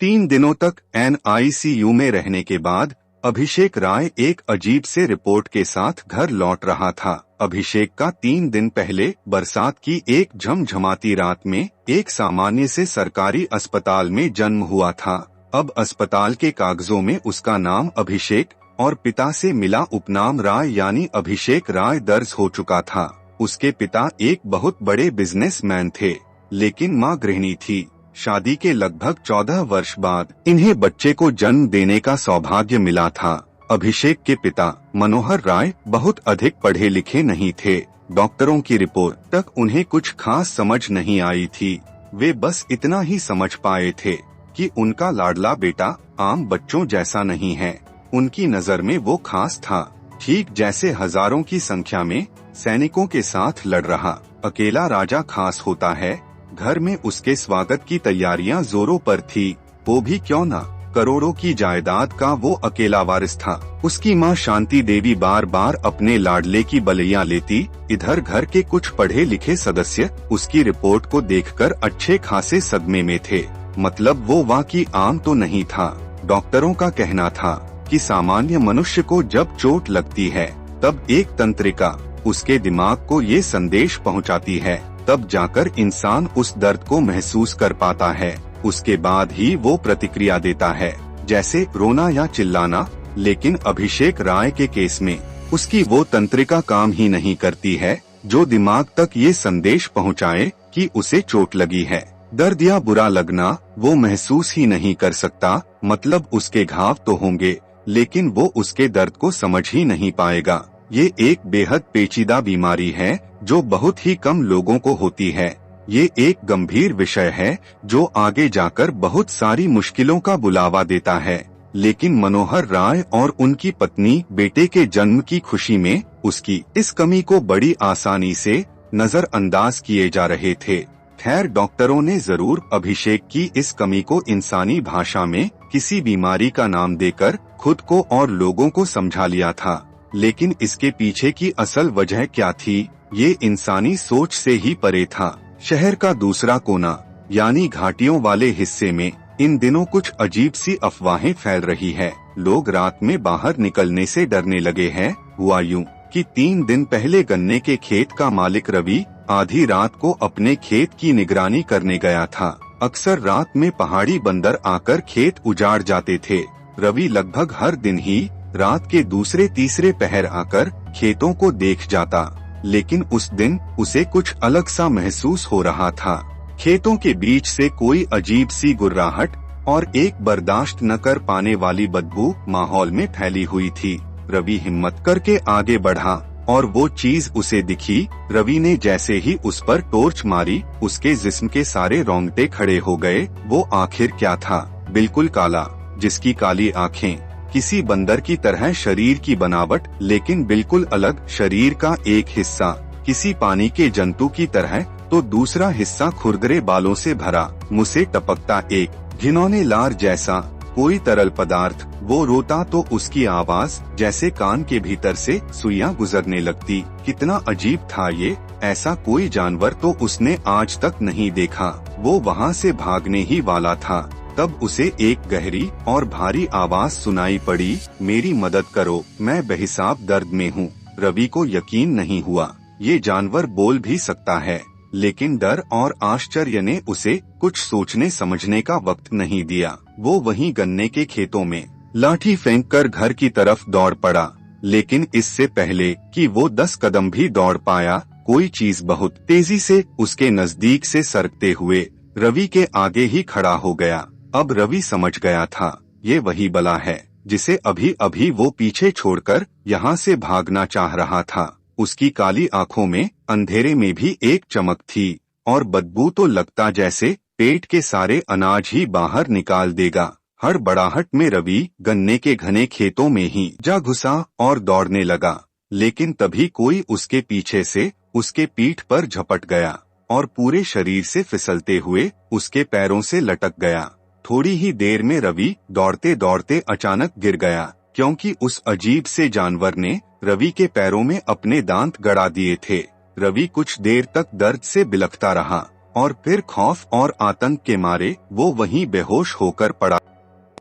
3 दिनों तक NICU में रहने के बाद अभिषेक राय एक अजीब से रिपोर्ट के साथ घर लौट रहा था। अभिषेक का 3 दिन पहले बरसात की एक झमझमाती रात में एक सामान्य से सरकारी अस्पताल में जन्म हुआ था। अब अस्पताल के कागजों में उसका नाम अभिषेक और पिता से मिला उपनाम राय यानी अभिषेक राय दर्ज हो चुका था। उसके पिता एक बहुत बड़े बिजनेसमैन थे, लेकिन मां गृहिणी थी। शादी के लगभग 14 वर्ष बाद इन्हें बच्चे को जन्म देने का सौभाग्य मिला था। अभिषेक के पिता मनोहर राय बहुत अधिक पढ़े लिखे नहीं थे। डॉक्टरों की रिपोर्ट तक उन्हें कुछ खास समझ नहीं आई थी। वे बस इतना ही समझ पाए थे कि उनका लाडला बेटा आम बच्चों जैसा नहीं है। उनकी नजर में वो खास था, ठीक जैसे हजारों की संख्या में सैनिकों के साथ लड़ रहा अकेला राजा खास होता है। घर में उसके स्वागत की तैयारियां जोरों पर थी। वो भी क्यों ना, करोड़ों की जायदाद का वो अकेला वारिस था। उसकी मां शांति देवी बार बार अपने लाडले की बलियां लेती। इधर घर के कुछ पढ़े लिखे सदस्य उसकी रिपोर्ट को देखकर अच्छे खासे सदमे में थे। मतलब वो वाकई आम तो नहीं था। डॉक्टरों का कहना था कि सामान्य मनुष्य को जब चोट लगती है तब एक तंत्रिका उसके दिमाग को ये संदेश पहुंचाती है, तब जाकर इंसान उस दर्द को महसूस कर पाता है। उसके बाद ही वो प्रतिक्रिया देता है, जैसे रोना या चिल्लाना। लेकिन अभिषेक राय के केस में उसकी वो तंत्रिका काम ही नहीं करती है जो दिमाग तक ये संदेश पहुंचाए कि उसे चोट लगी है। दर्द या बुरा लगना वो महसूस ही नहीं कर सकता। मतलब उसके घाव तो होंगे, लेकिन वो उसके दर्द को समझ ही नहीं पाएगा। ये एक बेहद पेचीदा बीमारी है जो बहुत ही कम लोगों को होती है। ये एक गंभीर विषय है जो आगे जाकर बहुत सारी मुश्किलों का बुलावा देता है। लेकिन मनोहर राय और उनकी पत्नी बेटे के जन्म की खुशी में उसकी इस कमी को बड़ी आसानी से नजरअंदाज किए जा रहे थे। खैर, डॉक्टरों ने जरूर अभिषेक की इस कमी को इंसानी भाषा में किसी बीमारी का नाम देकर खुद को और लोगों को समझा लिया था। लेकिन इसके पीछे की असल वजह क्या थी, ये इंसानी सोच से ही परे था। शहर का दूसरा कोना यानी घाटियों वाले हिस्से में इन दिनों कुछ अजीब सी अफवाहें फैल रही है। लोग रात में बाहर निकलने से डरने लगे हैं। हुआ यूं कि 3 दिन पहले गन्ने के खेत का मालिक रवि आधी रात को अपने खेत की निगरानी करने गया था। अक्सर रात में पहाड़ी बंदर आकर खेत उजाड़ जाते थे। रवि लगभग हर दिन ही रात के दूसरे तीसरे पहर आकर खेतों को देख जाता, लेकिन उस दिन उसे कुछ अलग सा महसूस हो रहा था। खेतों के बीच से कोई अजीब सी गुर्राहट और एक बर्दाश्त न कर पाने वाली बदबू माहौल में फैली हुई थी। रवि हिम्मत करके आगे बढ़ा और वो चीज उसे दिखी। रवि ने जैसे ही उस पर टॉर्च मारी, उसके जिस्म के सारे रोंगटे खड़े हो गए। वो आखिर क्या था? बिल्कुल काला, जिसकी काली आँखें किसी बंदर की तरह शरीर की बनावट, लेकिन बिल्कुल अलग। शरीर का एक हिस्सा किसी पानी के जंतु की तरह तो दूसरा हिस्सा खुरदरे बालों से भरा, मुंह से टपकता एक घिनौने लार जैसा कोई तरल पदार्थ। वो रोता तो उसकी आवाज जैसे कान के भीतर से सुइयां गुजरने लगती। कितना अजीब था ये। ऐसा कोई जानवर तो उसने आज तक नहीं देखा। वो वहाँ से भागने ही वाला था, तब उसे एक गहरी और भारी आवाज सुनाई पड़ी, मेरी मदद करो, मैं बेहिसाब दर्द में हूँ। रवि को यकीन नहीं हुआ, ये जानवर बोल भी सकता है। लेकिन डर और आश्चर्य ने उसे कुछ सोचने समझने का वक्त नहीं दिया। वो वहीं गन्ने के खेतों में लाठी फेंककर घर की तरफ दौड़ पड़ा। लेकिन इससे पहले कि वो 10 कदम भी दौड़ पाया, कोई चीज बहुत तेजी से उसके नजदीक से सरकते हुए रवि के आगे ही खड़ा हो गया। अब रवि समझ गया था, ये वही बला है जिसे अभी अभी वो पीछे छोड़कर यहाँ से भागना चाह रहा था। उसकी काली आंखों में अंधेरे में भी एक चमक थी और बदबू तो लगता जैसे पेट के सारे अनाज ही बाहर निकाल देगा। हड़बड़ाहट में रवि गन्ने के घने खेतों में ही जा घुसा और दौड़ने लगा। लेकिन तभी कोई उसके पीछे से उसके पीठ पर झपट गया और पूरे शरीर से फिसलते हुए उसके पैरों से लटक गया। थोड़ी ही देर में रवि दौड़ते दौड़ते अचानक गिर गया, क्योंकि उस अजीब से जानवर ने रवि के पैरों में अपने दांत गड़ा दिए थे। रवि कुछ देर तक दर्द से बिलखता रहा और फिर खौफ और आतंक के मारे वो वहीं बेहोश होकर पड़ा।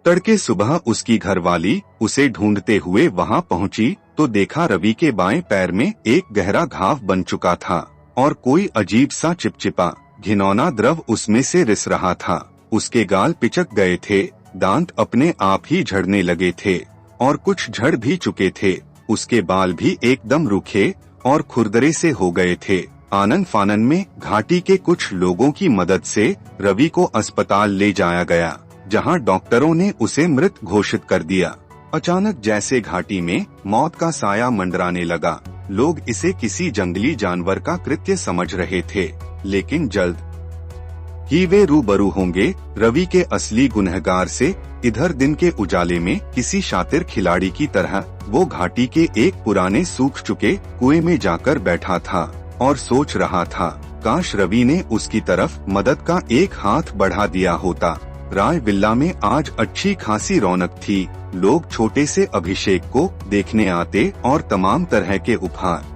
तड़के सुबह उसकी घरवाली उसे ढूंढते हुए वहां पहुंची तो देखा रवि के बाएं पैर में एक गहरा घाव बन चुका था और कोई अजीब सा चिपचिपा घिनौना द्रव उसमें से रिस रहा था। उसके गाल पिचक गए थे, दांत अपने आप ही झड़ने लगे थे और कुछ झड़ भी चुके थे। उसके बाल भी एकदम रूखे और खुरदरे से हो गए थे। आनन फानन में घाटी के कुछ लोगों की मदद से रवि को अस्पताल ले जाया गया, जहां डॉक्टरों ने उसे मृत घोषित कर दिया। अचानक जैसे घाटी में मौत का साया मंडराने लगा। लोग इसे किसी जंगली जानवर का कृत्य समझ रहे थे, लेकिन जल्द ही वे रूबरू होंगे रवि के असली गुनहगार से। इधर दिन के उजाले में किसी शातिर खिलाड़ी की तरह वो घाटी के एक पुराने सूख चुके कुएं में जाकर बैठा था और सोच रहा था, काश रवि ने उसकी तरफ मदद का एक हाथ बढ़ा दिया होता। राय विला में आज अच्छी खासी रौनक थी। लोग छोटे से अभिषेक को देखने आते और तमाम तरह के उपहार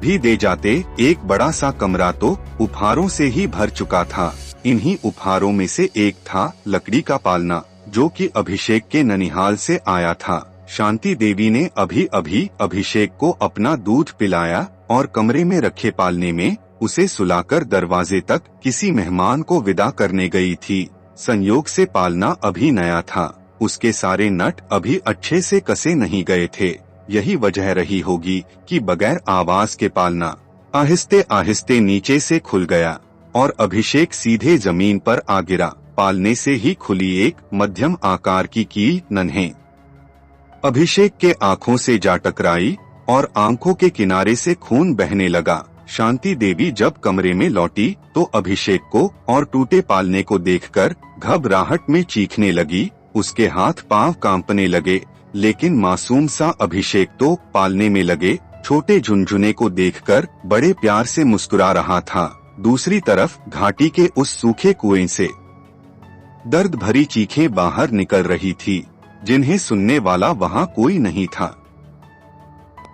भी दे जाते। एक बड़ा सा कमरा तो उपहारों से ही भर चुका था। इन्हीं उपहारों में से एक था लकड़ी का पालना, जो कि अभिषेक के ननिहाल से आया था। शांति देवी ने अभी अभी अभिषेक को अपना दूध पिलाया और कमरे में रखे पालने में उसे सुलाकर दरवाजे तक किसी मेहमान को विदा करने गई थी। संयोग से पालना अभी नया था, उसके सारे नट अभी अच्छे से कसे नहीं गए थे। यही वजह रही होगी कि बगैर आवाज के पालना आहिस्ते आहिस्ते नीचे से खुल गया और अभिषेक सीधे जमीन पर आ गिरा। पालने से ही खुली एक मध्यम आकार की कील नन्हे अभिषेक के आंखों से जा टकराई और आंखों के किनारे से खून बहने लगा। शांति देवी जब कमरे में लौटी तो अभिषेक को और टूटे पालने को देखकर घबराहट में चीखने लगी। उसके हाथ पांव कांपने लगे, लेकिन मासूम सा अभिषेक तो पालने में लगे छोटे झुनझुने को देखकर बड़े प्यार से मुस्कुरा रहा था। दूसरी तरफ घाटी के उस सूखे कुएं से दर्द भरी चीखें बाहर निकल रही थी, जिन्हें सुनने वाला वहां कोई नहीं था।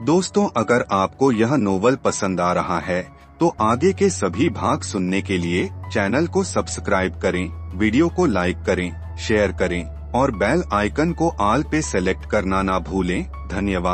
दोस्तों, अगर आपको यह नोवेल पसंद आ रहा है तो आगे के सभी भाग सुनने के लिए चैनल को सब्सक्राइब करें, वीडियो को लाइक करें, शेयर करें और बेल आइकन को ऑल पे सेलेक्ट करना ना भूलें। धन्यवाद।